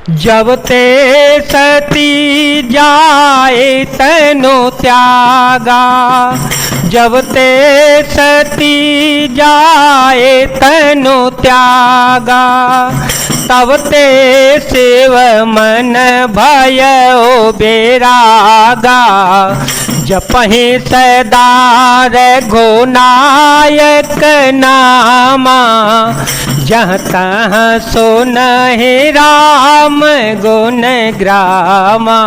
जब ते सती जाए तनु त्यागा, जब ते सती जाए तनु त्यागा, तब ते शिव मन भयो बेरागा। जपहि सदा रघुनायक नामा, जहाँ तहाँ सुनहि राम गुण ग्रामा।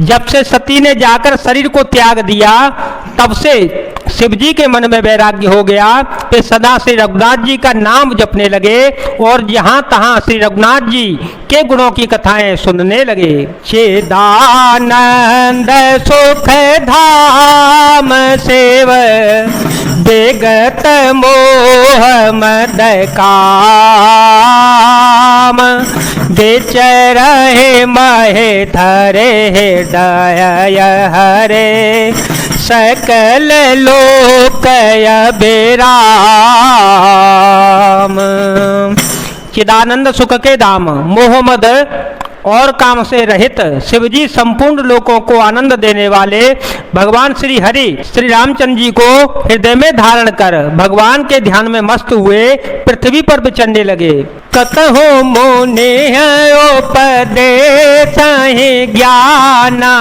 जब से सती ने जाकर शरीर को त्याग दिया, तब से शिव जी के मन में वैराग्य हो गया। वे सदा श्री रघुनाथ जी का नाम जपने लगे और जहाँ तहाँ श्री रघुनाथ जी के गुणों की कथाएं सुनने लगे। चिदानंद सुख धाम सेव, विगत मोह मद काम, विचरहि महे धरे हृदय हरे, सकल लोक अभिराम। चिदानंद सुख के धाम, मोह मद और काम से रहित शिवजी संपूर्ण लोकों को आनंद देने वाले भगवान श्री हरि श्री रामचंद्र जी को हृदय में धारण कर भगवान के ध्यान में मस्त हुए पृथ्वी पर विचरने लगे। कतहु मुनि उपदेश ज्ञाना,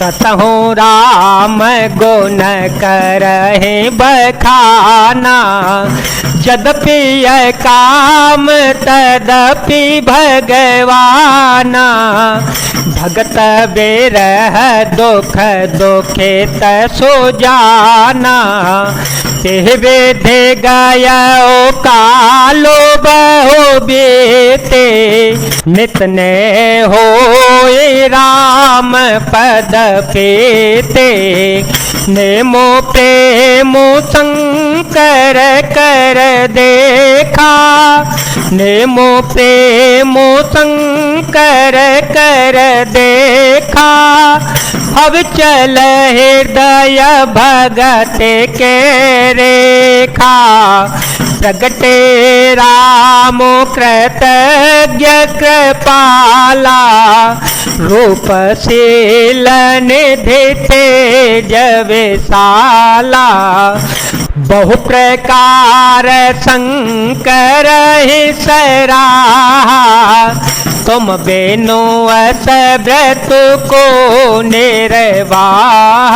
कतहु राम गुण करहि बखाना, यद्यपि काम तदपि भगवाना, भगत बेरह दुख दुखित सुजाना, तेह विधि गयो कालो बहु बीते, नित ने होए राम पद पेते, नेमो प्रेमो शंकर कर देखा, नेमो प्रेमो शंकर कर देखा, अब चल हृदय भगत के रेखा, प्रगटे रामो कृतज्ञ कृपाला, रूपशील निधि तेज विशाला, बहु प्रकार शंकर ही सराहा, तुम बेनो अस व्रत को निर्वाह।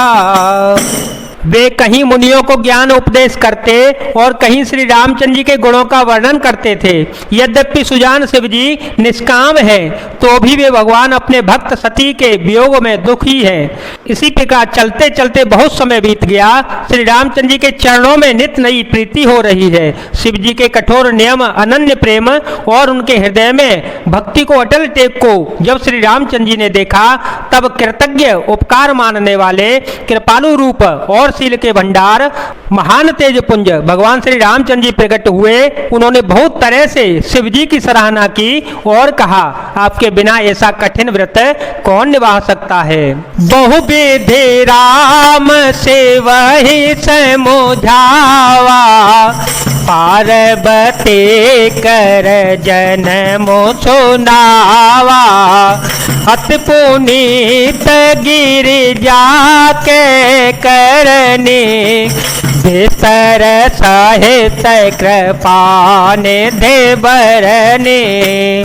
वे कहीं मुनियों को ज्ञान उपदेश करते और कहीं श्री रामचंद्र जी के गुणों का वर्णन करते थे। यद्यपि सुजान शिव जी निष्काम है तो भी वे भगवान अपने भक्त सती के वियोग में दुखी हैं। इसी प्रकार चलते चलते बहुत समय बीत गया। श्री रामचंद्र जी के चरणों में नित नई प्रीति हो रही है। शिव जी के कठोर नियम, अनन्य प्रेम और उनके हृदय में भक्ति को अटल टेक को जब श्री रामचंद्र जी ने देखा, तब कृतज्ञ उपकार मानने वाले कृपालु रूप और शील के भंडार महान तेज पुंज भगवान श्री रामचंद्र जी प्रकट हुए। उन्होंने बहुत तरह से शिव जी की सराहना की और कहा, आपके बिना ऐसा कठिन व्रत कौन निभा सकता है। बहु विधि राम सेवहि समुझावा, पार्वती कर जनमो सुनावा, अति पुनीत गिरिजा के करनी, भीतर साहित कृपा निधि बरनी।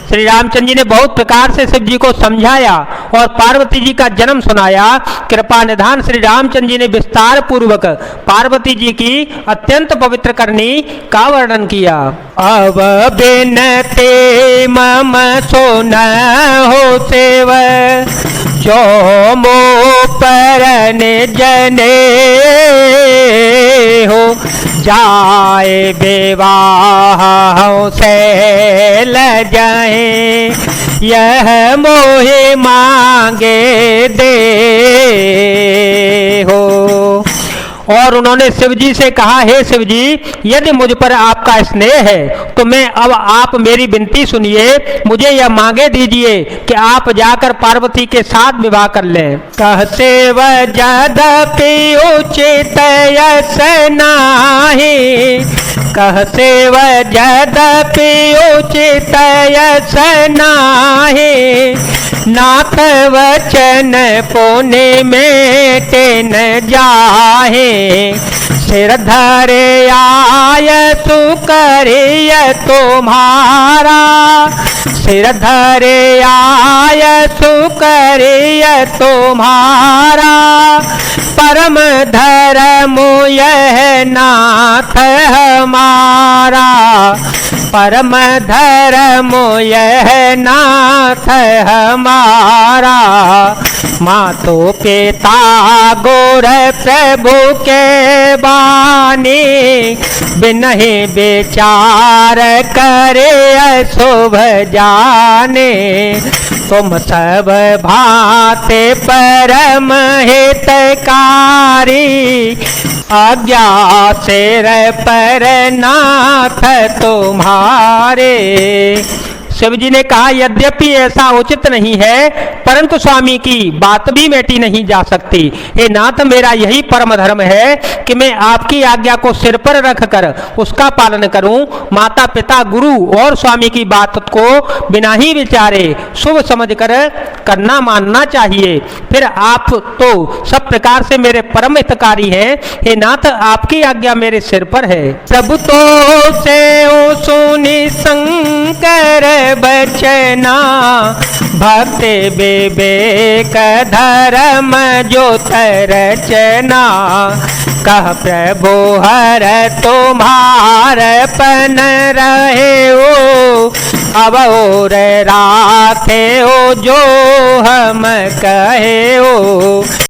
श्री रामचंद्र जी ने बहुत प्रकार से शिव जी को समझाया और पार्वती जी का जन्म सुनाया। कृपा निधान श्री रामचंद्र जी ने विस्तार पूर्वक पार्वती जी की अत्यंत पवित्र करनी का वर्णन किया। अब बिनते मम सुन हो सेव, जो मो पर जने हो, जाए विवाह से ल जाए, यह मोहे मांगे दे हो। और उन्होंने शिव जी से कहा, हे शिव जी, यदि मुझ पर आपका स्नेह है तो मैं अब आप मेरी विनती सुनिए, मुझे यह मांगे दीजिए कि आप जाकर पार्वती के साथ विवाह कर लें। कहते वह यद्यपि उचित यस नाहि, कहते वह यद्यपि उचित यस नाहि, नाथ वचन पुनि मेटे न जाहे, सिर धरे आय सुकरिय तुम्हारा, सिर धरे आय सुकरिय तुम्हारा, परम धर्म यह नाथ हमारा, परम धर्म यह नाथ हमारा, मातो पिता गोर प्रभु के बानी, बिनहि विचार करे अशुभ जाने, तुम सब भांति परम हितकारी, आज्ञा सिर पर नाथ तुम्हारे। शिव जी ने कहा, यद्यपि ऐसा उचित नहीं है, परंतु स्वामी की बात भी मेटी नहीं जा सकती। हे नाथ, मेरा यही परम धर्म है कि मैं आपकी आज्ञा को सिर पर रखकर उसका पालन करूं। माता पिता गुरु और स्वामी की बात को बिना ही विचारे शुभ समझकर करना मानना चाहिए। फिर आप तो सब प्रकार से मेरे परम हितकारी हैं। हे नाथ, आपकी आज्ञा मेरे सिर पर है। प्रभु तो से ओ सुनि शंकर बचना, भक्ति विवेक धर्म ज्योत रचना, कह प्रभु हर तुम्हार पन रहे हो, अब और राखे हो जो हम कहे हो।